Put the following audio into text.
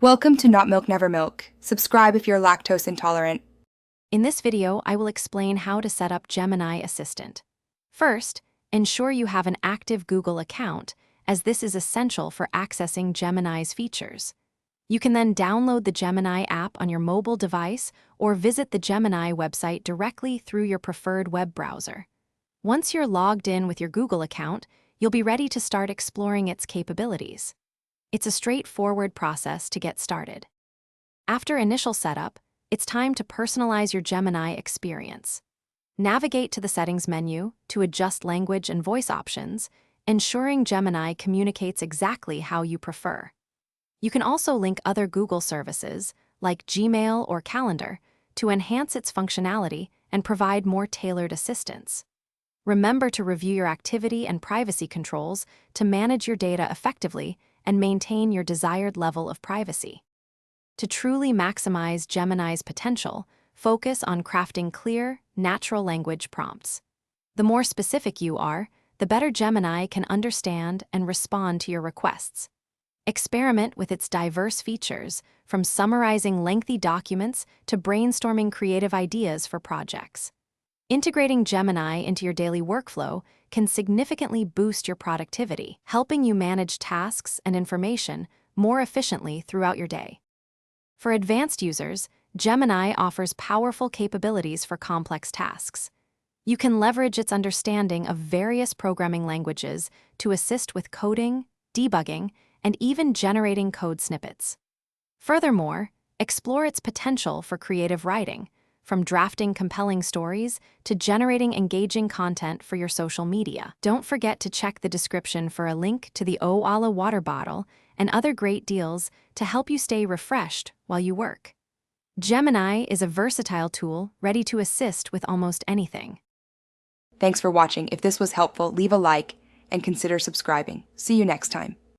Welcome to Not Milk Never Milk. Subscribe if you're lactose intolerant. In this video, I will explain how to set up Gemini Assistant. First, ensure you have an active Google account, as this is essential for accessing Gemini's features. You can then download the Gemini app on your mobile device or visit the Gemini website directly through your preferred web browser. Once you're logged in with your Google account, you'll be ready to start exploring its capabilities. It's a straightforward process to get started. After initial setup, it's time to personalize your Gemini experience. Navigate to the Settings menu to adjust language and voice options, ensuring Gemini communicates exactly how you prefer. You can also link other Google services, like Gmail or Calendar, to enhance its functionality and provide more tailored assistance. Remember to review your activity and privacy controls to manage your data effectively and maintain your desired level of privacy. To truly maximize Gemini's potential, focus on crafting clear, natural language prompts. The more specific you are, the better Gemini can understand and respond to your requests. Experiment with its diverse features, from summarizing lengthy documents to brainstorming creative ideas for projects. Integrating Gemini into your daily workflow can significantly boost your productivity, helping you manage tasks and information more efficiently throughout your day. For advanced users, Gemini offers powerful capabilities for complex tasks. You can leverage its understanding of various programming languages to assist with coding, debugging, and even generating code snippets. Furthermore, explore its potential for creative writing, from drafting compelling stories to generating engaging content for your social media. Don't forget to check the description for a link to the Oala water bottle and other great deals to help you stay refreshed while you work. Gemini is a versatile tool ready to assist with almost anything. Thanks for watching. If this was helpful, leave a like and consider subscribing. See you next time.